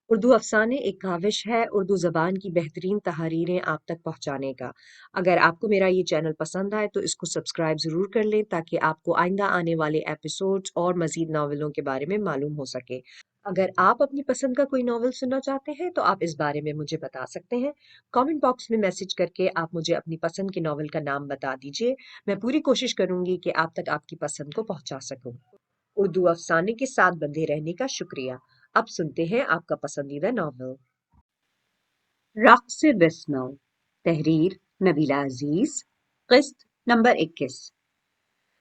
اردو افسانے ایک کاوش ہے اردو زبان کی بہترین تحریریں آپ تک پہنچانے کا۔ اگر آپ کو میرا یہ چینل پسند آئے تو اس کو سبسکرائب ضرور کر لیں تاکہ آپ کو آئندہ آنے والے ایپیسوڈز اور مزید ناولوں کے بارے میں معلوم ہو سکے۔ اگر آپ اپنی پسند کا کوئی ناول سننا چاہتے ہیں تو آپ اس بارے میں مجھے بتا سکتے ہیں۔ کامنٹ باکس میں میسج کر کے آپ مجھے اپنی پسند کے ناول کا نام بتا دیجیے۔ میں پوری کوشش کروں گی کہ آپ تک آپ کی پسند کو پہنچا سکوں۔ اردو افسانے کے ساتھ بندھے رہنے کا شکریہ۔ اب سنتے ہیں آپ کا پسندیدہ ناول۔ رقص بسمل، تحریر نبیلہ عزیز، قسط نمبر 21۔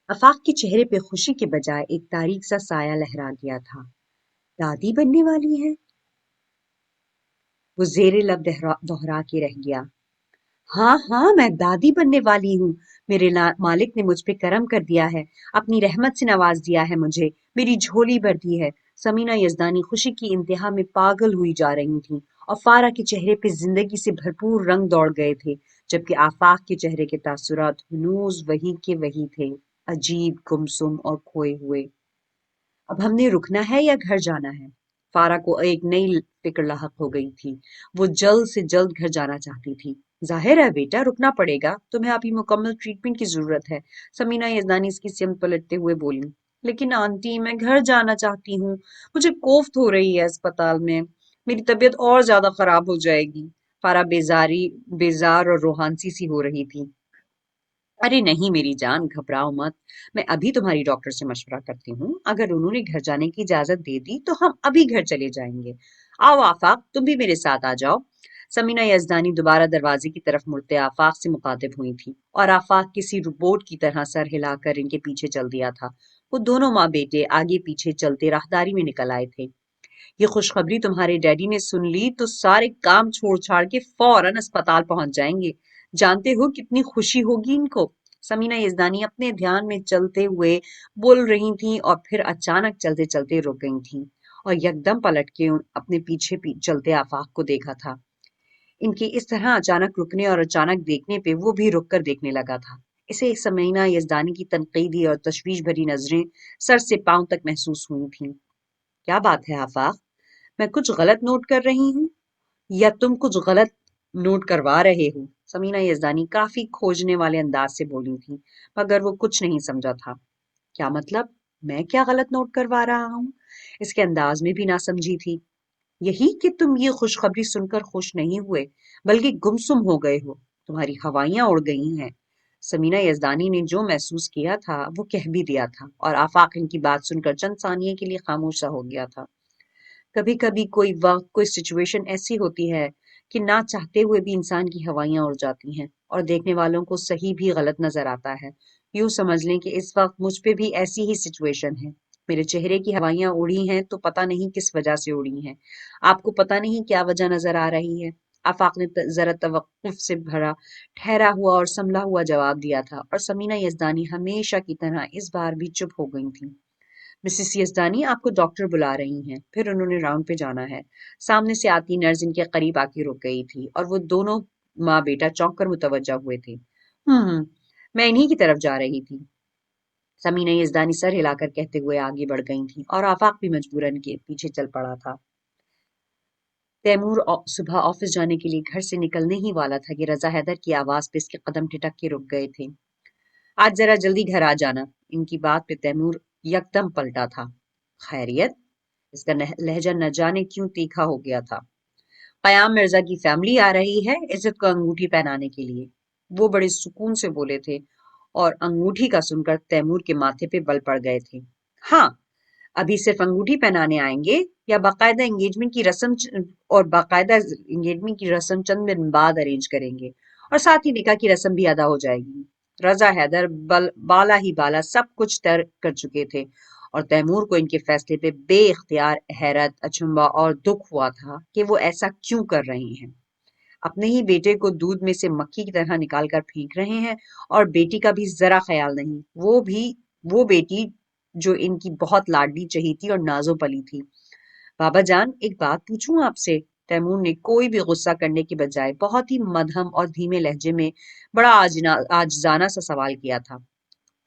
آفاق کے چہرے پہ خوشی کے بجائے ایک تاریک سا سایہ لہرا گیا تھا۔ دادی بننے والی ہے؟ وہ زیر لب دہرا کے رہ گیا۔ ہاں ہاں، میں دادی بننے والی ہوں۔ میرے مالک نے مجھ پہ کرم کر دیا ہے، اپنی رحمت سے نواز دیا ہے مجھے، میری جھولی بھر دی ہے۔ سمینہ یزدانی خوشی کی انتہا میں پاگل ہوئی جا رہی تھیں اور فارا کے چہرے پہ زندگی سے بھرپور رنگ دوڑ گئے تھے، جبکہ آفاق کے چہرے کے تاثرات ہنوز وہی کے وہی تھے، عجیب، گمسم اور کھوئے ہوئے۔ اب ہم نے رکنا ہے یا گھر جانا ہے؟ فارا کو ایک نئی فکر لاحق ہو گئی تھی۔ وہ جلد سے جلد گھر جانا چاہتی تھی۔ ظاہر ہے بیٹا، رکنا پڑے گا، تمہیں ابھی مکمل ٹریٹمنٹ کی ضرورت ہے، سمینہ یزدانی اس کی سمت پلٹتے ہوئے بولی۔ لیکن آنٹی، میں گھر جانا چاہتی ہوں، مجھے کوفت ہو رہی ہے اسپتال میں، میری طبیعت اور زیادہ خراب ہو جائے گی۔ فارا بیزار اور روحانسی سی ہو رہی تھی۔ ارے نہیں میری جان، گھبراؤ مت، میں ابھی تمہاری ڈاکٹر سے مشورہ کرتی ہوں، اگر انہوں نے گھر جانے کی اجازت دے دی تو ہم ابھی گھر چلے جائیں گے۔ آؤ آفاق، تم بھی میرے ساتھ آ جاؤ۔ سمینہ یزدانی دوبارہ دروازے کی طرف مڑتے آفاق سے مخاطب ہوئی تھی اور آفاق کسی روبوٹ کی طرح سر ہلا کر ان کے پیچھے چل دیا تھا۔ وہ دونوں ماں بیٹے آگے پیچھے چلتے راہداری میں نکل آئے تھے۔ یہ خوشخبری تمہارے ڈیڈی نے سن لی تو سارے کام چھوڑ چھاڑ کے فوراً اسپتال پہنچ جائیں گے۔ جانتے ہو کتنی خوشی ہوگی ان کو۔ سمینہ یزدانی اپنے دھیان میں چلتے ہوئے بول رہی تھیں اور پھر اچانک چلتے چلتے رک گئی تھیں اور یکدم پلٹ کے اپنے پیچھے چلتے آفاق کو دیکھا تھا۔ ان کے اس طرح اچانک رکنے اور اچانک دیکھنے پہ وہ بھی رک کر دیکھنے لگا تھا۔ اسے سمینہ یزدانی کی تنقیدی اور تشویش بھری نظریں سر سے پاؤں تک محسوس ہوئی تھیں۔ کیا بات ہے آفاق؟ میں کچھ غلط نوٹ کر رہی ہوں یا تم کچھ غلط نوٹ کروا رہے ہو؟ سمینہ یزدانی کافی کھوجنے والے انداز سے بولی تھی، مگر وہ کچھ نہیں سمجھا تھا۔ کیا مطلب؟ میں کیا غلط نوٹ کروا رہا ہوں؟ اس کے انداز میں بھی نہ سمجھی تھی۔ یہی کہ تم یہ خوشخبری سن کر خوش نہیں ہوئے بلکہ گمسم ہو گئے ہو، تمہاری ہوائیاں اڑ گئی ہیں۔ سمینہ یزدانی نے جو محسوس کیا تھا وہ کہہ بھی دیا تھا اور آفاق ان کی بات سن کر چند ثانیے کے لیے خاموش سا ہو گیا تھا۔ کبھی کبھی کوئی وقت، کوئی سچویشن ایسی ہوتی ہے کہ نہ چاہتے ہوئے بھی انسان کی ہوائیاں اڑ جاتی ہیں اور دیکھنے والوں کو صحیح بھی غلط نظر آتا ہے۔ یوں سمجھ لیں کہ اس وقت مجھ پہ بھی ایسی ہی سچویشن ہے۔ میرے چہرے کی ہوائیاں اڑی ہیں تو پتہ نہیں کس وجہ سے اڑی ہیں۔ آپ کو پتہ نہیں کیا وجہ نظر آ رہی ہے؟ آفاق نے ذرا توقف سے بھرا ٹھہرا ہوا اور سنبھلا ہوا جواب دیا تھا اور سمینہ یزدانی ہمیشہ کی طرح اس بار بھی چپ ہو گئی تھی۔ مسز یزدانی، آپ کو ڈاکٹر بلا رہی ہیں۔ پھر انہوں نے راؤنڈ پہ جانا ہے۔ سامنے سے آتی نرس ان کے قریب آ کے رک گئی تھی اور وہ دونوں ماں بیٹا چونک کر متوجہ ہوئے تھے۔ میں انہی کی طرف جا رہی تھی، سمینہ یزدانی سر ہلا کر کہتے ہوئے آگے بڑھ گئی تھی اور آفاق بھی مجبوراً کے پیچھے چل پڑا تھا۔ تیمور صبح آفس جانے کے لیے گھر سے نکلنے ہی والا تھا کہ رضا حیدر کی آواز پہ اس کے قدم ٹھٹک کے رک گئے تھے۔ آج ذرا جلدی گھر آ جانا۔ ان کی بات پہ تیمور یکدم پلٹا تھا۔ خیریت؟ اس کا لہجہ نہ جانے کیوں تیکھا ہو گیا تھا۔ قیام مرزا کی فیملی آ رہی ہے عزت کو انگوٹھی پہنانے کے لیے، وہ بڑے سکون سے بولے تھے اور انگوٹھی کا سن کر تیمور کے ماتھے پہ بل پڑ گئے تھے۔ ہاں، ابھی صرف انگوٹھی پہنانے آئیں گے یا باقاعدہ انگیجمنٹ کی رسم چند دن بعد ارینج کریں گے اور ساتھ ہی نکاح کی رسم بھی ادا ہو جائے گی؟ رضا حیدر بالا ہی بالا سب کچھ طے کر چکے تھے اور تیمور کو ان کے فیصلے پہ بے اختیار حیرت، اچنبھا اور دکھ ہوا تھا کہ وہ ایسا کیوں کر رہے ہیں۔ اپنے ہی بیٹے کو دودھ میں سے مکھی کی طرح نکال کر پھینک رہے ہیں اور بیٹی کا بھی ذرا خیال نہیں، وہ بیٹی جو ان کی بہت لاڈلی چہیتی اور نازو پلی تھی۔ بابا جان، ایک بات پوچھوں آپ سے؟ تیمور نے کوئی بھی غصہ کرنے کے بجائے بہت ہی مدھم اور دھیمے لہجے میں بڑا عاجزانہ سا سوال کیا تھا۔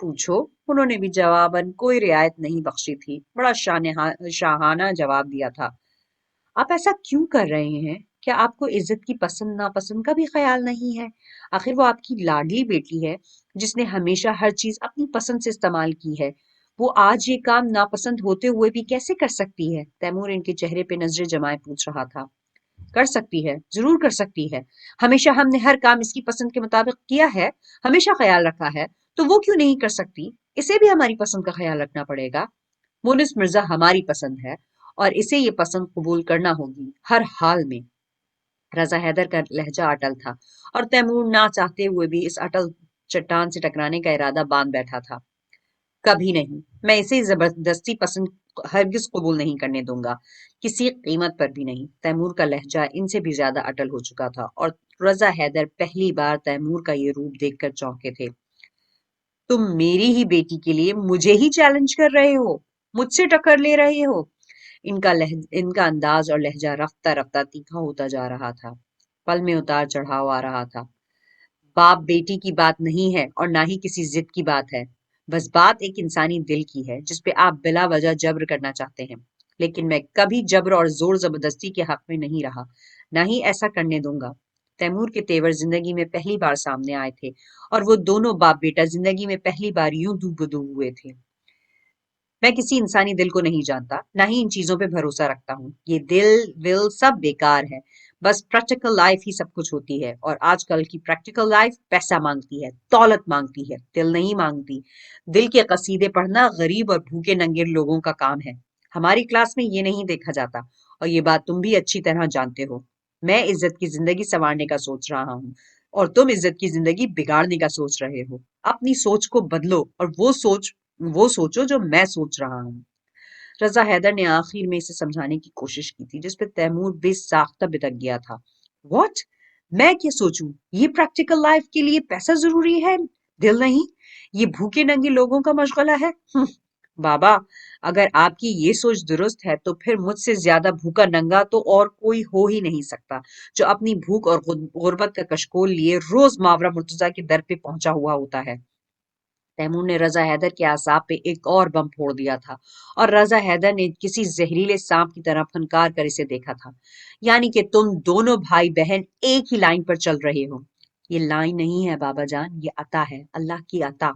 پوچھو، انہوں نے بھی جواباً کوئی رعایت نہیں بخشی تھی، بڑا شاہانہ جواب دیا تھا۔ آپ ایسا کیوں کر رہے ہیں؟ کیا آپ کو عزت کی پسند ناپسند کا بھی خیال نہیں ہے؟ آخر وہ آپ کی لاڈلی بیٹی ہے جس نے ہمیشہ ہر چیز اپنی پسند سے استعمال کی ہے. وہ آج یہ کام ناپسند ہوتے ہوئے بھی کیسے کر سکتی ہے؟ تیمور ان کے چہرے پہ نظریں جمائے پوچھ رہا تھا. کر سکتی ہے، ضرور کر سکتی ہے. ہمیشہ ہم نے ہر کام اس کی پسند کے مطابق کیا ہے، ہمیشہ خیال رکھا ہے، تو وہ کیوں نہیں کر سکتی؟ اسے بھی ہماری پسند کا خیال رکھنا پڑے گا. مونس مرزا ہماری پسند ہے اور اسے یہ پسند قبول کرنا ہوگی ہر حال میں. رضا حیدر کا لہجہ اٹل تھا اور تیمور نہ چاہتے ہوئے بھی اس اٹل چٹان سے ٹکرانے کا ارادہ باندھ بیٹھا تھا. کبھی نہیں، میں اسے زبردستی پسند ہرگز قبول نہیں کرنے دوں گا، کسی قیمت پر بھی نہیں. تیمور کا لہجہ ان سے بھی زیادہ اٹل ہو چکا تھا اور رضا حیدر پہلی بار تیمور کا یہ روپ دیکھ کر چونکے تھے. تم میری ہی بیٹی کے لیے مجھے ہی چیلنج کر رہے ہو، مجھ سے ٹکر لے رہے ہو؟ ان کا انداز اور لہجہ رفتہ رفتہ تیکھا ہوتا جا رہا تھا. پل میں اتار چڑھاؤ آ رہا تھا. باپ بیٹی کی بات نہیں ہے اور نہ ہی کسی ضد کی بات ہے. بس بات ایک انسانی دل کی ہے جس پہ آپ بلا وجہ جبر کرنا چاہتے ہیں. لیکن میں کبھی جبر اور زور زبردستی کے حق میں نہیں رہا، نہ ہی ایسا کرنے دوں گا. تیمور کے تیور زندگی میں پہلی بار سامنے آئے تھے اور وہ دونوں باپ بیٹا زندگی میں پہلی بار یوں دو بدو ہوئے تھے. میں کسی انسانی دل کو نہیں جانتا، نہ ہی ان چیزوں پہ بھروسہ رکھتا ہوں. یہ دل ول سب بیکار ہے. بس پریکٹیکل لائف ہی سب کچھ ہوتی ہے اور آج کل کی پریکٹیکل لائف پیسہ مانگتی ہے، دولت مانگتی ہے، دل نہیں مانگتی. دل کے قصیدے پڑھنا غریب اور بھوکے ننگے لوگوں کا کام ہے. ہماری کلاس میں یہ نہیں دیکھا جاتا اور یہ بات تم بھی اچھی طرح جانتے ہو. میں عزت کی زندگی سنوارنے کا سوچ رہا ہوں اور تم عزت کی زندگی بگاڑنے کا سوچ رہے ہو. اپنی سوچ کو بدلو اور وہ سوچو جو میں سوچ رہا ہوں. رضا حیدر نے آخر میں اسے سمجھانے کی کوشش کی تھی جس پہ تیمور بے ساختہ بتک گیا تھا. واٹ؟ میں کیا سوچوں؟ یہ پریکٹیکل لائف کے لیے پیسہ ضروری ہے، دل نہیں. یہ بھوکے ننگے لوگوں کا مشغلہ ہے. بابا، اگر آپ کی یہ سوچ درست ہے تو پھر مجھ سے زیادہ بھوکا ننگا تو اور کوئی ہو ہی نہیں سکتا جو اپنی بھوک اور غربت کا کشکول لیے روز ماورا مرتضیٰ کے در پہ پہنچا ہوا ہوتا ہے. تیمور نے رضا حیدر کے اعصاب پہ ایک اور بم پھوڑ دیا تھا اور رضا حیدر نے کسی زہریلے سانپ کی طرح پھنکار کر اسے دیکھا تھا. یعنی کہ تم دونوں بھائی بہن ایک ہی لائن پر چل رہے ہو. یہ لائن نہیں ہے بابا جان، یہ عطا ہے، اللہ کی عطا،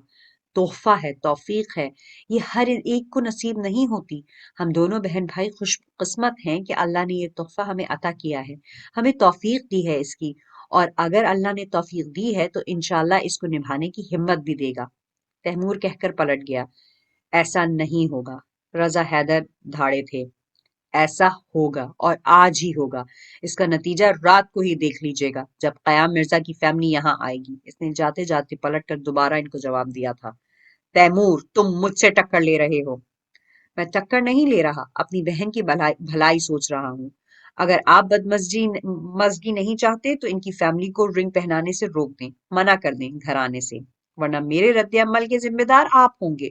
تحفہ ہے، توفیق ہے. یہ ہر ایک کو نصیب نہیں ہوتی. ہم دونوں بہن بھائی خوش قسمت ہیں کہ اللہ نے یہ تحفہ ہمیں عطا کیا ہے، ہمیں توفیق دی ہے اس کی. اور اگر اللہ نے توفیق دی ہے تو انشاءاللہ اس کو نبھانے کی ہمت بھی دے گا. تیمور کہہ کر پلٹ گیا. ایسا نہیں ہوگا. رضا حیدر دھاڑے تھے. ایسا ہوگا اور آج ہی ہوگا. اس کا نتیجہ رات کو ہی دیکھ لیجیے گا جب قیام مرزا کی فیملی یہاں آئے گی. اس نے جاتے جاتے پلٹ کر دوبارہ ان کو جواب دیا تھا. تیمور، تم مجھ سے ٹکر لے رہے ہو. میں ٹکر نہیں لے رہا، اپنی بہن کی بھلائی سوچ رہا ہوں. اگر آپ مزگی نہیں چاہتے تو ان کی فیملی کو رنگ پہنانے سے روک دیں، منع کر دیں گھر آنے سے، ورنہ میرے رد عمل کے ذمہ دار آپ ہوں گے.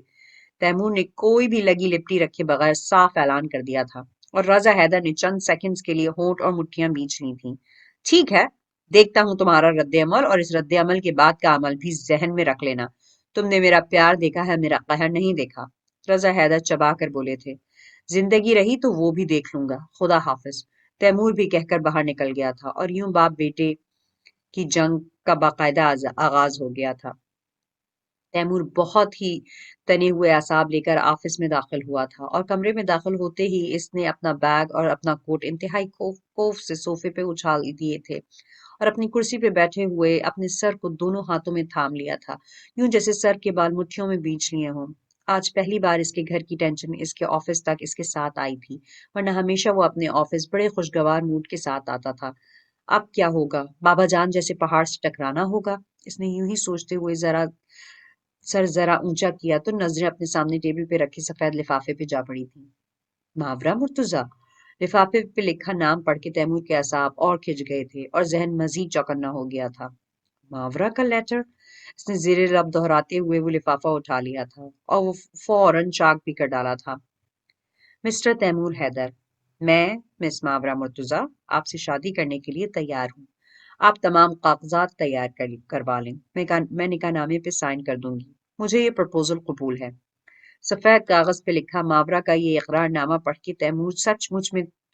تیمور نے کوئی بھی لگی لپٹی رکھے بغیر صاف اعلان کر دیا تھا اور رضا حیدر نے چند سیکنڈز کے لیے ہونٹ اور مٹھیاں بیچ لی تھیں. ٹھیک ہے، دیکھتا ہوں تمہارا رد عمل، اور اس رد عمل کے بعد کا عمل بھی ذہن میں رکھ لینا. تم نے میرا پیار دیکھا ہے، میرا قہر نہیں دیکھا. رضا حیدر چبا کر بولے تھے. زندگی رہی تو وہ بھی دیکھ لوں گا. خدا حافظ. تیمور بھی کہہ کر باہر نکل گیا تھا اور یوں باپ بیٹے کی جنگ کا باقاعدہ آغاز ہو گیا تھا. تیمور بہت ہی تنے ہوئے اعصاب لے کر آفس میں داخل ہوا تھا اور کمرے میں داخل ہوتے ہی اس نے اپنا بیگ اور اپنا کوٹ انتہائی خوف سے صوفے پہ اچھال دیے تھے اور اپنی کرسی پہ بیٹھے ہوئے اپنے سر کو دونوں ہاتھوں میں تھام لیا تھا، یوں جیسے سر کے بال مٹھیوں میں بیچ لیے ہوں. آج پہلی بار اس کے گھر کی ٹینشن اس کے آفس تک اس کے ساتھ آئی تھی، ورنہ ہمیشہ وہ اپنے آفس بڑے خوشگوار موڈ کے ساتھ آتا تھا. اب کیا ہوگا؟ بابا جان جیسے پہاڑ سے ٹکرانا ہوگا. اس نے یوں ہی سوچتے ہوئے سر ذرا اونچا کیا تو نظریں اپنے سامنے ٹیبل پہ رکھے سفید لفافے پہ جا پڑی تھی. ماورا مرتضیٰ. لفافے پہ لکھا نام پڑھ کے تیمور کے اعصاب اور کھچ گئے تھے اور ذہن مزید چوکنا ہو گیا تھا. ماورا کا لیٹر؟ اس نے زیر لب دہراتے ہوئے وہ لفافہ اٹھا لیا تھا اور وہ فوراً چاک بھی کر ڈالا تھا. مسٹر تیمور حیدر، میں مس ماورا مرتضیٰ آپ سے شادی کرنے کے لیے تیار ہوں. آپ تمام کاغذات تیار کروا لیں. میں نکاح نامے پہ سائن کر دوں گی. مجھے یہ پرپوزل قبول ہے. سفید کاغذ پہ لکھا ماورا کا یہ اقرار نامہ پڑھ کے تیمور سچ مچ میں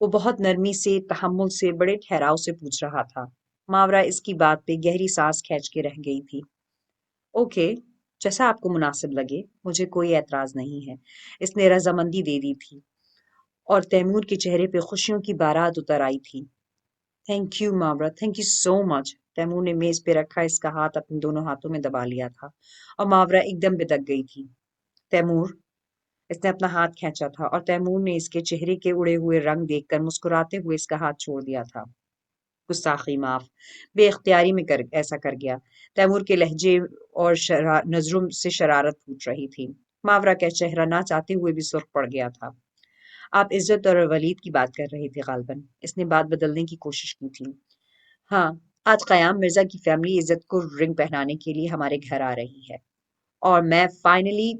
وہ بہت نرمی سے، تحمل سے، بڑے ٹھہراؤ سے پوچھ رہا تھا۔ ماورا اس کی بات پہ گہری سانس کھینچ کے رہ گئی تھی۔ اوکے، جیسا آپ کو مناسب لگے، مجھے کوئی اعتراض نہیں ہے۔ اس نے رضامندی دے دی تھی اور تیمور کے چہرے پہ خوشیوں کی بارات اتر آئی تھی۔ Thank you Mawra, thank you so much. Taimur نے میز پہ رکھا اس کا ہاتھ اپنے دونوں ہاتھوں میں دبا لیا تھا اور ماورا ایک دم بدک گئی تھی۔ تیمور، اس نے اپنا ہاتھ کھینچا تھا اور تیمور نے اس کے چہرے کے اڑے ہوئے رنگ دیکھ کر مسکراتے ہوئے اس کا ہاتھ چھوڑ دیا تھا۔ گستاخی معاف، بے اختیاری میں ایسا کر گیا۔ تیمور کے لہجے اور نظروں سے شرارت پھوٹ رہی تھی۔ ماورا کا چہرہ نہ چاہتے ہوئے بھی سرخ پڑ گیا تھا۔ آپ عزت اور ولید کی بات کر رہے تھے غالباً، اس نے بات بدلنے کی کوشش کی تھی۔ ہاں، آج قیام مرزا کی فیملی عزت کو رنگ پہنانے کے لیے ہمارے گھر آ رہی ہے اور میں فائنلی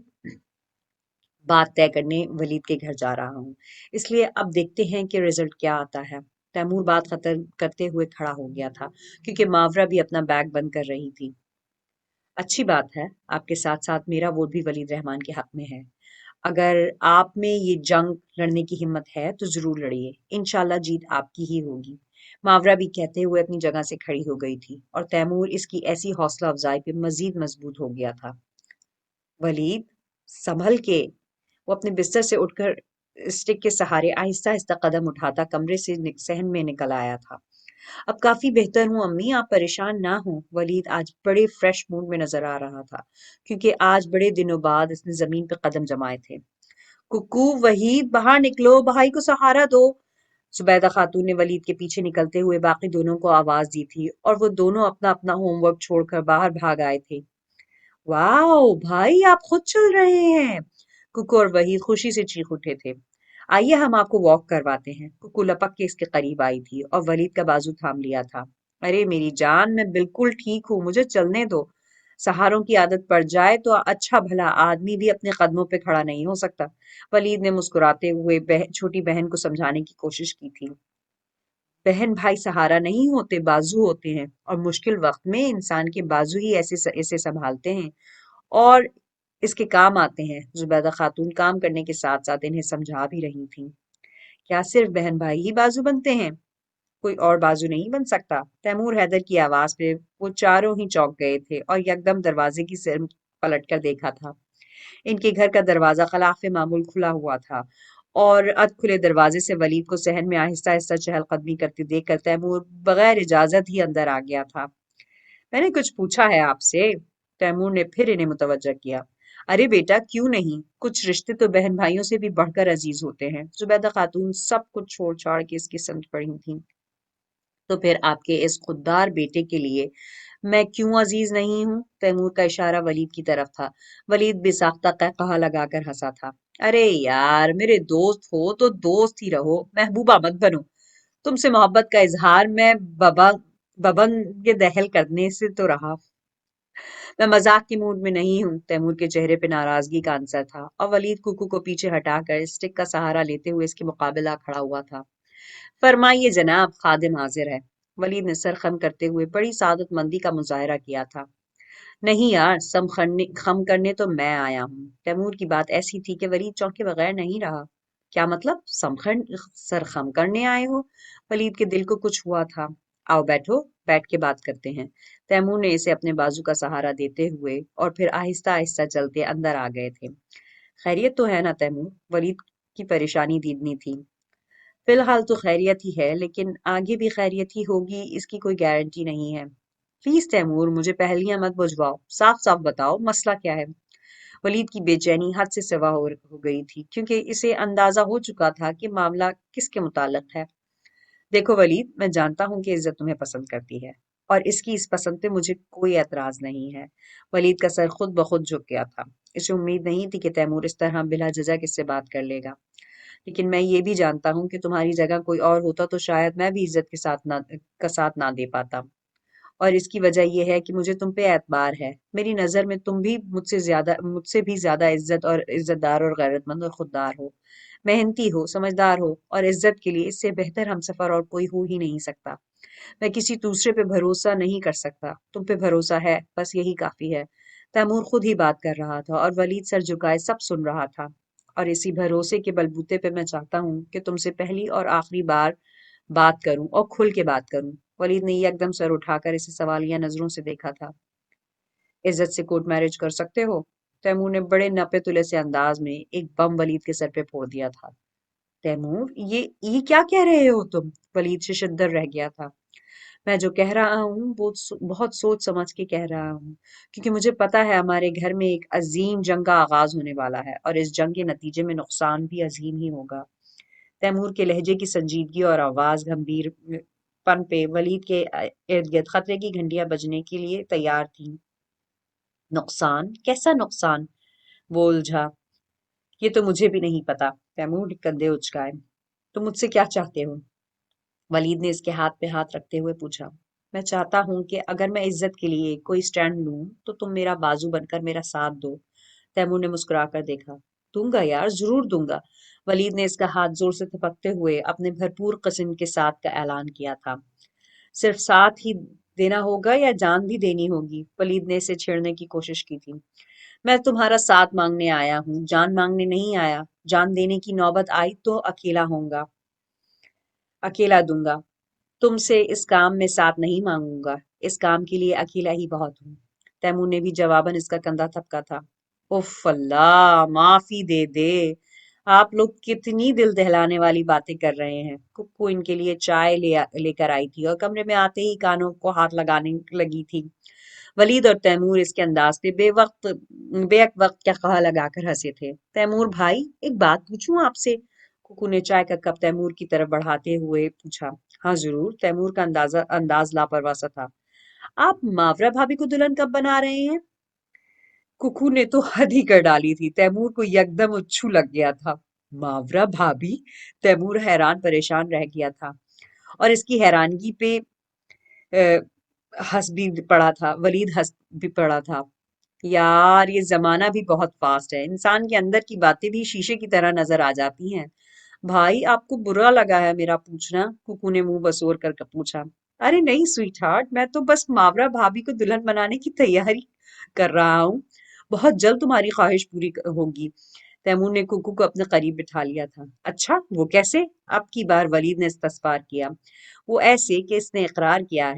بات طے کرنے ولید کے گھر جا رہا ہوں، اس لیے اب دیکھتے ہیں کہ رزلٹ کیا آتا ہے۔ تیمور بات ختم کرتے ہوئے کھڑا ہو گیا تھا کیونکہ ماورا بھی اپنا بیگ بند کر رہی تھی۔ اچھی بات ہے، آپ کے ساتھ ساتھ میرا ووٹ بھی ولید رحمان کے حق میں ہے۔ اگر آپ میں یہ جنگ لڑنے کی ہمت ہے تو ضرور لڑیے، انشاءاللہ جیت آپ کی ہی ہوگی۔ ماورا بھی کہتے ہوئے اپنی جگہ سے کھڑی ہو گئی تھی اور تیمور اس کی ایسی حوصلہ افزائی پہ مزید مضبوط ہو گیا تھا۔ ولید، سنبھل کے! وہ اپنے بستر سے اٹھ کر اسٹک کے سہارے آہستہ آہستہ قدم اٹھاتا کمرے سے صحن میں نکل آیا تھا۔ اب کافی بہتر ہوں امی، آپ پریشان نہ ہوں۔ ولید آج بڑے فریش موڈ میں نظر آ رہا تھا کیونکہ آج بڑے دنوں بعد اس نے زمین پہ قدم جمائے تھے۔ ککو، وحید، باہر نکلو، بھائی کو سہارا دو۔ زبیدہ خاتون نے ولید کے پیچھے نکلتے ہوئے باقی دونوں کو آواز دی تھی اور وہ دونوں اپنا اپنا ہوم ورک چھوڑ کر باہر بھاگ آئے تھے۔ واؤ بھائی، آپ خود چل رہے ہیں! ککو اور وحید خوشی سے چیخ اٹھے تھے۔ آئیے ہم آپ کو واک کرواتے ہیں۔ ککو لپک کے اس کے قریب آئی تھی اور ولید کا بازو تھام لیا تھا۔ ارے میری جان، میں بالکل ٹھیک ہوں، مجھے چلنے دو۔ سہاروں کی عادت پڑ جائے تو اچھا بھلا آدمی بھی اپنے قدموں پہ کھڑا نہیں ہو سکتا۔ ولید نے مسکراتے ہوئے چھوٹی بہن کو سمجھانے کی کوشش کی تھی۔ بہن بھائی سہارا نہیں ہوتے، بازو ہوتے ہیں، اور مشکل وقت میں انسان کے بازو ہی ایسے سنبھالتے ہیں اور اس کے کام آتے ہیں۔ زبیدہ خاتون کام کرنے کے ساتھ ساتھ انہیں سمجھا بھی رہی تھیں۔ کیا صرف بہن بھائی ہی بازو بنتے ہیں؟ کوئی اور بازو نہیں بن سکتا؟ تیمور حیدر کی آواز پہ وہ چاروں ہی چونک گئے تھے اور یکدم دروازے کی سمت پلٹ کر دیکھا تھا۔ ان کے گھر کا دروازہ خلاف معمول کھلا ہوا تھا اور ادھ کھلے دروازے سے ولید کو صحن میں آہستہ آہستہ چہل قدمی کرتے دیکھ کر تیمور بغیر اجازت ہی اندر آ گیا تھا۔ میں نے کچھ پوچھا ہے آپ سے؟ تیمور نے پھر انہیں متوجہ کیا۔ ارے بیٹا کیوں نہیں، کچھ رشتے تو بہن بھائیوں سے بھی بڑھ کر عزیز ہوتے ہیں۔ زبیدہ خاتون سب کچھ چھوڑ چھاڑ کے اس کی سمت پڑی تھیں۔ تو پھر آپ کے اس خوددار بیٹے کے لیے میں کیوں عزیز نہیں ہوں؟ تیمور کا اشارہ ولید کی طرف تھا۔ ولید بے ساختہ قہقہا لگا کر ہنسا تھا۔ ارے یار، میرے دوست ہو تو دوست ہی رہو، محبوبہ مت بنو۔ تم سے محبت کا اظہار میں ببن کے دہل کرنے سے تو رہا۔ میں مذاق کی موڈ میں نہیں ہوں۔ تیمور کے چہرے پہ ناراضگی کا عنصر تھا اور ولید کوکو کو پیچھے ہٹا کر اسٹک کا سہارا لیتے ہوئے اس کے مقابلہ کھڑا ہوا تھا۔ فرمائیے جناب، خادم حاضر ہے۔ ولید نے سر خم کرتے ہوئے بڑی سعادت مندی کا مظاہرہ کیا تھا۔ نہیں یار، خم کرنے تو میں آیا ہوں۔ تیمور کی بات ایسی تھی کہ ولید چونکے بغیر نہیں رہا۔ کیا مطلب سر خم کرنے آئے ہو؟ ولید کے دل کو کچھ ہوا تھا۔ آؤ بیٹھو، بیٹھ کے بات کرتے ہیں۔ تیمور نے اسے اپنے بازو کا سہارا دیتے ہوئے اور پھر آہستہ آہستہ چلتے اندر آ گئے تھے۔ خیریت تو ہے نا تیمور؟ ولید کی پریشانی دیدنی تھی۔ فی الحال تو خیریت ہی ہے، لیکن آگے بھی خیریت ہی ہوگی اس کی کوئی گارنٹی نہیں ہے۔ پلیز تیمور، مجھے پہلیاں مت بجھواؤ، صاف صاف بتاؤ مسئلہ کیا ہے؟ ولید کی بے چینی حد سے سوا ہو گئی تھی کیونکہ اسے اندازہ ہو چکا تھا کہ معاملہ کس کے متعلق ہے۔ دیکھو ولید، میں جانتا ہوں کہ عزت تمہیں پسند کرتی ہے اور اس کی اس پسند پہ مجھے کوئی اعتراض نہیں ہے۔ ولید کا سر خود بخود جھک گیا تھا۔ اسے امید نہیں تھی کہ تیمور اس طرح بلا جھجک اس سے بات کر لے گا، لیکن میں یہ بھی جانتا ہوں کہ تمہاری جگہ کوئی اور ہوتا تو شاید میں بھی عزت کا ساتھ نہ دے پاتا، اور اس کی وجہ یہ ہے کہ مجھے تم پہ اعتبار ہے۔ میری نظر میں تم بھی مجھ سے بھی زیادہ عزت دار اور غیرت مند اور خوددار ہو، محنتی ہو، سمجھدار ہو، اور عزت کے لیے اس سے بہتر ہمسفر اور کوئی ہو ہی نہیں سکتا۔ میں کسی دوسرے پہ بھروسہ نہیں کر سکتا، تم پہ بھروسہ ہے، بس یہی کافی ہے۔ تیمور خود ہی بات کر رہا تھا اور ولید سر جھکائے سب سن رہا تھا۔ اور اسی بھروسے کے بلبوتے پہ میں چاہتا ہوں کہ تم سے پہلی اور آخری بار بات کروں اور کھل کے بات کروں۔ ولید نے یکدم سر اٹھا کر اسے سوالیہ نظروں سے دیکھا تھا۔ عزت سے کورٹ میرج کر سکتے ہو؟ تیمور نے بڑے نپے تلے سے انداز میں ایک بم ولید کے سر پہ پھوڑ دیا تھا۔ تیمور، یہ کیا کہہ رہے ہو تم؟ ولید ششدر رہ گیا تھا۔ میں جو کہہ رہا ہوں وہ بہت سوچ سمجھ کے کہہ رہا ہوں، کیونکہ مجھے پتا ہے ہمارے گھر میں ایک عظیم جنگ کا آغاز ہونے والا ہے اور اس جنگ کے نتیجے میں نقصان بھی عظیم ہی ہوگا۔ تیمور کے لہجے کی سنجیدگی اور آواز گمبھیر پن پہ ولید کے ارد گرد خطرے کی گھنٹیاں بجنے کے لیے تیار تھیں۔ نقصان؟ کیسا نقصان؟ وہ الجھا۔ یہ تو مجھے بھی نہیں پتا۔ تیمور نے کندھے اچکائے۔ تم مجھ سے کیا چاہتے ہو؟ ولید نے اس کے ہاتھ پہ ہاتھ رکھتے ہوئے پوچھا۔ میں چاہتا ہوں کہ اگر میں عزت کے لیے کوئی سٹینڈ لوں تو تم میرا بازو بن کر میرا ساتھ دو۔ تیمور نے مسکرا کر دیکھا۔ دوں گا یار، ضرور دوں گا۔ ولید نے اس کا ہاتھ زور سے تھپکتے ہوئے اپنے بھرپور قسم کے ساتھ کا اعلان کیا تھا۔ صرف ساتھ ہی دینا ہوگا یا جان بھی دینی ہوگی؟ ولید نے اسے چھیڑنے کی کوشش کی تھی۔ میں تمہارا ساتھ مانگنے آیا ہوں، جان مانگنے نہیں آیا۔ جان دینے کی نوبت آئی تو اکیلا ہوں گا، اکیلا دوں گا۔ تم سے اس کام میں ساتھ نہیں مانگوں گا۔ اس کام کے لیے اکیلا ہی بہت ہوں۔ تیمور نے بھی جواباً اس کا کندھا تھپکا تھا۔ اف اللہ، معافی دے دے۔ آپ لوگ کتنی دل دہلانے والی باتیں کر رہے ہیں۔ ککو ان کے لیے چائے لے کر آئی تھی اور کمرے میں آتے ہی کانوں کو ہاتھ لگانے لگی تھی۔ ولید اور تیمور اس کے انداز پہ بے وقت کیا کہا لگا کر ہنسے تھے۔ تیمور بھائی، ایک بات پوچھوں آپ سے؟ ککو نے چائے کا کپ تیمور کی طرف بڑھاتے ہوئے پوچھا۔ ہاں ضرور، تیمور کا انداز لاپرواہ سا تھا۔ آپ ماورا بھابھی کو دلہن کب بنا رہے ہیں؟ ککو نے تو حد ہی کر ڈالی تھی۔ تیمور کو یکدم اچھو لگ گیا تھا۔ ماورا بھابھی؟ تیمور حیران پریشان رہ گیا تھا اور اس کی حیرانگی پہ ہنس بھی پڑا تھا۔ ولید ہنس بھی پڑا تھا۔ یار یہ زمانہ بھی بہت فاسٹ ہے، انسان کے اندر کی باتیں بھی شیشے کی طرح نظر آ جاتی ہیں۔ بھائی آپ کو برا لگا ہے میرا پوچھنا؟ ککو نے منہ بسور کر پوچھا۔ ارے نہیں سویٹ ہارٹ، میں تو بس ماورا بھابھی کو دلہن بنانے کی تیاری کر رہا ہوں۔ بہت جلد تمہاری خواہش پوری ہوگی۔ تیمور نے ککو کو اپنے قریب بٹھا لیا تھا۔ اچھا وہ کیسے؟ اب کی بار ولید نے استفسار کیا۔ وہ ایسے کہ اس نے اقرار کیا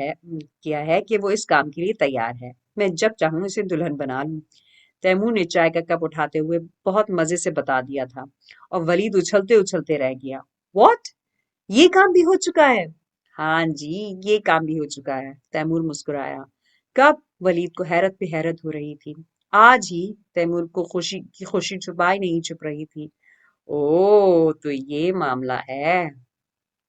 ہے کہ وہ اس کام کے لیے تیار ہے۔ میں جب چاہوں اسے دلہن بنا لوں۔ تیمور نے چائے کا کپ اٹھاتے ہوئے بہت مزے سے بتا دیا تھا اور ولید اچھلتے اچھلتے رہ گیا۔ واٹ؟ یہ کام بھی ہو چکا ہے؟ ہاں جی، یہ کام بھی ہو چکا ہے۔ تیمور مسکرایا۔ کب؟ ولید کو حیرت پہ حیرت ہو رہی تھی۔ آج ہی۔ تیمور کو خوشی چھپائی نہیں چھپ رہی تھی۔ او تو یہ معاملہ ہے؟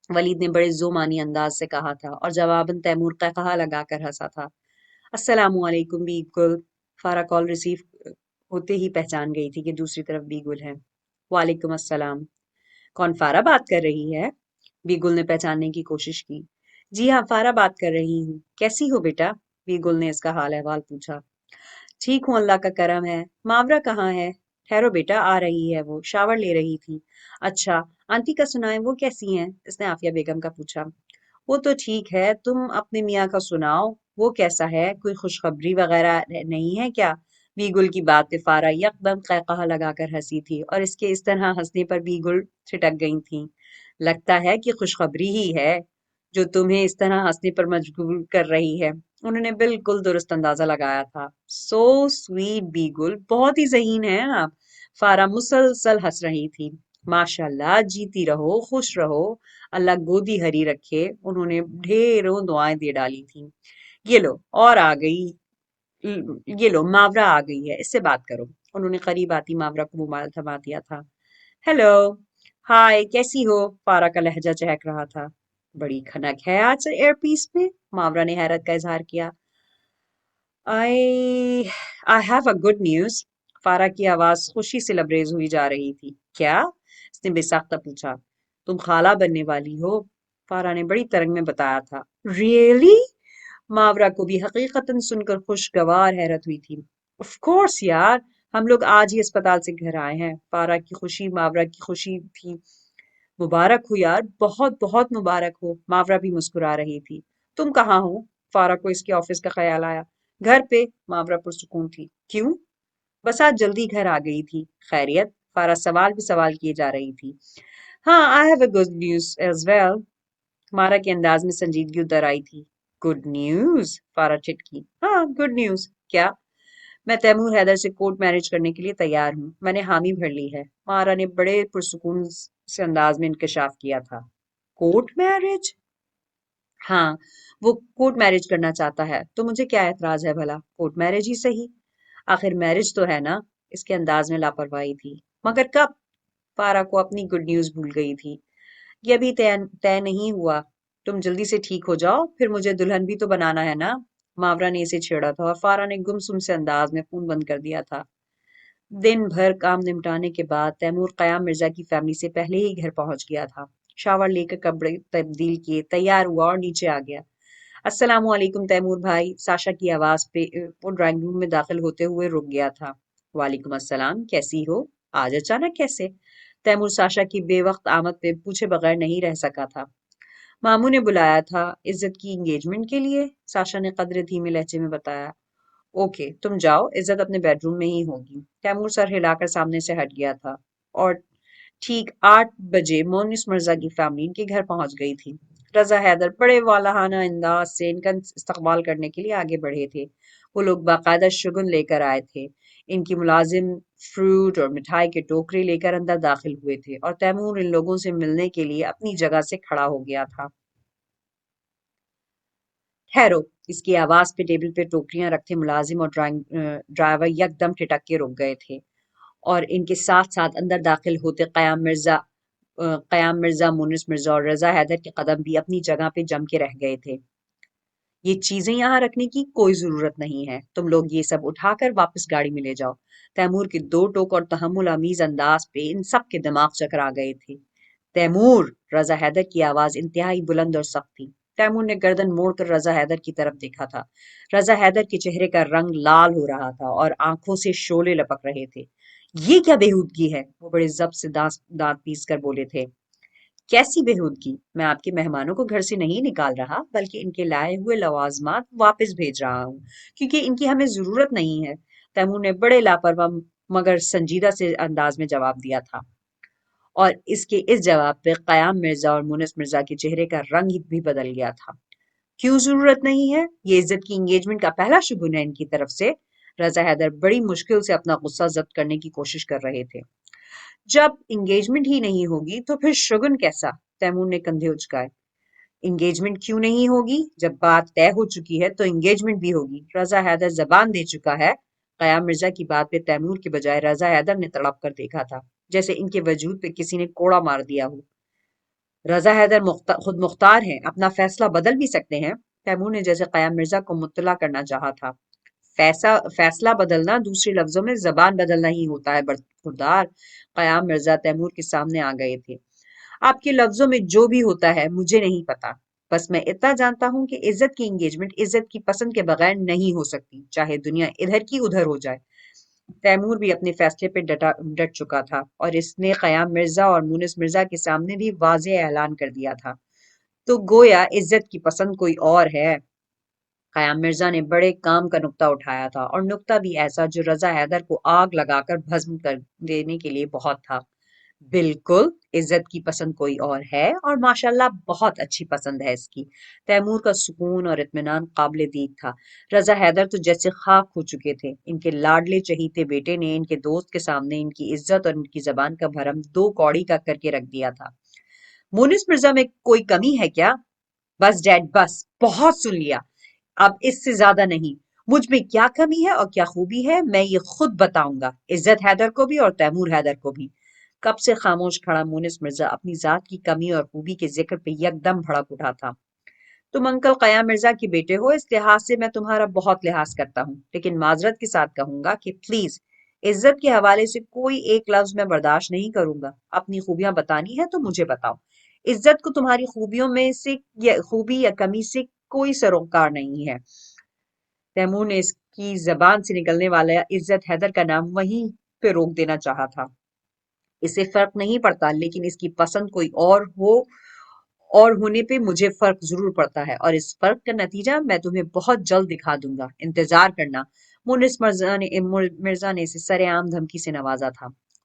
ولید نے بڑے ذومانی انداز سے کہا تھا اور جواباً تیمور قہقہہ لگا کر ہنسا تھا۔ السلام علیکم بیگل۔ فارا کال ریسیو ہوتے ہی پہچان گئی تھی کہ دوسری طرف بیگل ہے۔ وعلیکم السلام۔ کون فارا بات کر رہی ہے؟ بیگل نے پہچاننے کی کوشش کی۔ جی ہاں، فارا بات کر رہی ہوں۔ کیسی ہو بیٹا؟ بیگل نے اس کا حال احوال پوچھا۔ ٹھیک ہوں، اللہ کا کرم ہے۔ ماورا کہاں ہے؟ ٹھہرو بیٹا، آ رہی ہے، وہ شاور لے رہی تھی۔ اچھا، آنٹی کا سنائیں، وہ کیسی ہیں؟ اس نے عافیہ بیگم کا پوچھا۔ وہ تو ٹھیک ہے، تم اپنے میاں کا سناؤ، وہ کیسا ہے؟ کوئی خوشخبری وغیرہ نہیں ہے کیا؟ بیگل کی بات پہ فارا یکدم قہقہہ لگا کر ہنسی تھی اور اس کے اس طرح ہنسنے پر بیگل ٹھٹک گئی تھی۔ لگتا ہے کہ خوشخبری ہی ہے جو تمہیں اس طرح ہنسنے پر مجبور کر رہی ہے۔ انہوں نے بالکل درست اندازہ لگایا تھا۔ سو سویٹ بیگل، بہت ہی ذہین ہیں آپ۔ فارا مسلسل ہنس رہی تھی۔ ماشاء اللہ، جیتی رہو، خوش رہو، اللہ گودی ہری رکھے۔ انہوں نے ڈھیروں دعائیں دے ڈالی تھیں۔ یہ لو اور آ گئی، یہ لو ماورا آ گئی ہے، اس سے بات کرو۔ انہوں نے قریب آتی ماورا کو موبائل تھما دیا تھا۔ ہیلو، ہائے، کیسی ہو؟ فارا کا لہجہ چہک رہا تھا۔ بڑی کھنک ہے آج ایئر پیس میں، ماورا نے حیرت کا اظہار کیا۔ I have a good news۔ فارا کی آواز خوشی سے لبریز ہوئی جا رہی تھی۔ کیا؟ اس نے بے ساختہ پوچھا۔ تم خالہ بننے والی ہو، فارا نے بڑی ترنگ میں بتایا تھا۔ ریئلی؟ ماورا کو بھی حقیقتاً سن کر خوشگوار حیرت ہوئی تھی۔ آف کورس یار، ہم لوگ آج ہی اسپتال سے گھر آئے ہیں۔ فارا کی خوشی ماورا کی خوشی تھی۔ مبارک ہو یار، بہت بہت مبارک ہو۔ ماورا بھی مسکرا رہی تھی۔ تم کہاں ہو؟ فارا کو اس کے آفس کا خیال آیا۔ گھر پہ، ماورا پرسکون تھی۔ کیوں؟ بس آج جلدی گھر آ گئی تھی۔ خیریت؟ فارا سوال بھی سوال کیے جا رہی تھی. ہاں I have a good news as well. Mara کے انداز میں سنجیدگی اتر آئی تھی. Good news? فارا چٹکی. ہاں گڈ نیوز. کیا؟ میں تیمور حیدر سے کورٹ میرج کرنے کے لیے تیار ہوں. میں نے حامی بھر لی ہے. مارا نے بڑے پرسکون سے انداز میں انکشاف کیا تھا. Court marriage? ہاں وہ کورٹ میرج کرنا چاہتا ہے تو مجھے کیا اعتراض ہے بھلا. کورٹ میرج ہی صحیح. آخر میرج تو ہے نا. اس کے انداز میں لاپرواہی تھی. مگر کب؟ پارا کو اپنی گڈ نیوز بھول گئی تھی. یہ ابھی طے نہیں ہوا. تم جلدی سے ٹھیک ہو جاؤ پھر مجھے دلہن بھی تو بنانا ہے نا. ماورا نے اسے چھیڑا تھا اور فارا نے گمسم سے انداز میں فون بند کر دیا تھا. دن بھر کام نمٹانے کے بعد تیمور قیام مرزا کی فیملی سے پہلے ہی گھر پہنچ گیا تھا. شاور لے کر کپڑے تبدیل کیے تیار ہوا اور نیچے آ گیا. السلام علیکم تیمور بھائی. ساشا کی آواز پہ وہ ڈرائنگ روم میں داخل ہوتے ہوئے رک گیا تھا. وعلیکم السلام. کیسی ہو؟ آج اچانک کیسے؟ تیمور ساشا کی بے وقت آمد پہ پوچھے بغیر نہیں رہ سکا تھا. ماموں نے بلایا تھا عزت کی انگیجمنٹ کے لیے. ساشا نے قدرے دھیمے لہجے میں بتایا. اوکے تم جاؤ عزت اپنے بیڈ روم میں ہی ہوگی. تیمور سر ہلا کر سامنے سے ہٹ گیا تھا اور ٹھیک 8 بجے مونس مرزا کی فیملی ان کے گھر پہنچ گئی تھی. رضا حیدر بڑے والہانہ انداز سے ان کا استقبال کرنے کے لیے آگے بڑھے تھے. وہ لوگ باقاعدہ شگن لے کر آئے تھے. ان کی ملازم فروٹ اور مٹھائی کے ٹوکرے لے کر اندر داخل ہوئے تھے اور تیمور ان لوگوں سے ملنے کے لیے اپنی جگہ سے کھڑا ہو گیا تھا. ٹھہرو. اس کی آواز پہ ٹیبل پہ ٹوکریاں رکھتے ملازم اور ڈرائیور یک دم ٹھٹک کے رک گئے تھے اور ان کے ساتھ ساتھ اندر داخل ہوتے قیام مرزا مونس مرزا اور رضا حیدر کے قدم بھی اپنی جگہ پہ جم کے رہ گئے تھے. یہ چیزیں یہاں رکھنے کی کوئی ضرورت نہیں ہے. تم لوگ یہ سب اٹھا کر واپس گاڑی میں لے جاؤ. تیمور کے دو ٹوک اور تحمل آمیز انداز پہ ان سب کے دماغ چکرا گئے تھے. تیمور! رضا حیدر کی آواز انتہائی بلند اور سخت تھی. تیمور نے گردن موڑ کر رضا حیدر کی طرف دیکھا تھا. رضا حیدر کے چہرے کا رنگ لال ہو رہا تھا اور آنکھوں سے شعلے لپک رہے تھے. یہ کیا بےہودگی ہے؟ وہ بڑے ضبط سے دانت پیس کر بولے تھے. کیسی بےہودگی؟ میں آپ کے مہمانوں کو گھر سے نہیں نکال رہا بلکہ ان کے لائے ہوئے لوازمات واپس بھیج رہا ہوں کیونکہ ان کی ہمیں ضرورت نہیں ہے. تیمور نے بڑے لاپرواہ مگر سنجیدہ سے انداز میں جواب دیا تھا اور اس کے اس جواب پہ قیام مرزا اور مونس مرزا کے چہرے کا رنگ بھی بدل گیا تھا. کیوں ضرورت نہیں ہے؟ یہ عزت کی انگیجمنٹ کا پہلا شگن ہے ان کی طرف سے. رضا حیدر بڑی مشکل سے اپنا غصہ ضبط کرنے کی کوشش کر رہے تھے. جب انگیجمنٹ ہی نہیں ہوگی تو پھر شگن کیسا؟ تیمور نے کندھے اچکائے. انگیجمنٹ کیوں نہیں ہوگی؟ جب بات طے ہو چکی ہے تو انگیجمنٹ بھی ہوگی. رضا حیدر زبان دے چکا ہے. قیام مرزا کی بات پہ تیمور کے بجائے رضا حیدر نے تڑپ کر دیکھا تھا جیسے ان کے وجود پہ کسی نے کوڑا مار دیا ہو. رضا حیدر خود مختار ہیں، اپنا فیصلہ بدل بھی سکتے ہیں. تیمور نے جیسے قیام مرزا کو مطلع کرنا چاہا تھا. فیصلہ بدلنا دوسرے لفظوں میں زبان بدلنا ہی ہوتا ہے برخوردار. قیام مرزا تیمور کے سامنے آ گئے تھے. آپ کے لفظوں میں جو بھی ہوتا ہے مجھے نہیں پتا. بس میں اتنا جانتا ہوں کہ عزت کی انگیجمنٹ عزت کی پسند کے بغیر نہیں ہو سکتی چاہے دنیا ادھر کی ادھر ہو جائے. تیمور بھی اپنے فیصلے پہ ڈٹ چکا تھا اور اس نے قیام مرزا اور مونس مرزا کے سامنے بھی واضح اعلان کر دیا تھا. تو گویا عزت کی پسند کوئی اور ہے. قیام مرزا نے بڑے کام کا نقطہ اٹھایا تھا اور نقطہ بھی ایسا جو رضا حیدر کو آگ لگا کر بھسم کر دینے کے لیے بہت تھا. بالکل عزت کی پسند کوئی اور ہے اور ماشاءاللہ بہت اچھی پسند ہے اس کی. تیمور کا سکون اور اطمینان قابل دید تھا. رضا حیدر تو جیسے خاک ہو چکے تھے. ان کے لاڈلے چہیتے بیٹے نے ان کے دوست کے سامنے ان کی عزت اور ان کی زبان کا بھرم دو کوڑی کا کر کے رکھ دیا تھا. مونس مرزا میں کوئی کمی ہے کیا؟ بس ڈیڈ بس بہت سن لیا. اب اس سے زیادہ نہیں. مجھ میں کیا کمی ہے اور کیا خوبی ہے میں یہ خود بتاؤں گا عزت حیدر کو بھی اور تیمور حیدر کو بھی. کب سے خاموش کھڑا مونس مرزا اپنی ذات کی کمی اور خوبی کے ذکر پہ یک دم بھڑک اٹھا تھا. تم انکل قیام مرزا کے بیٹے ہو اس لحاظ سے میں تمہارا بہت لحاظ کرتا ہوں لیکن معذرت کے ساتھ کہوں گا کہ پلیز عزت کے حوالے سے کوئی ایک لفظ میں برداشت نہیں کروں گا. اپنی خوبیاں بتانی ہے تو مجھے بتاؤ. عزت کو تمہاری خوبیوں میں سے خوبی یا کمی سے کوئی سروکار نہیں ہے. تیمور نے اس کی زبان سے نکلنے والا عزت حیدر کا نام وہیں پہ روک دینا چاہا تھا. اسے فرق نہیں پڑتا لیکن اس کی پسند کوئی اور ہو اور ہونے پہ مجھے فرق ضرور پڑتا ہے اور اس فرق کا نتیجہ میں تمہیں بہت جلد دکھا دوں گا. انتظار کرنا. مونس مرزا نے اسے سر عام دھمکی سے نوازا تھا.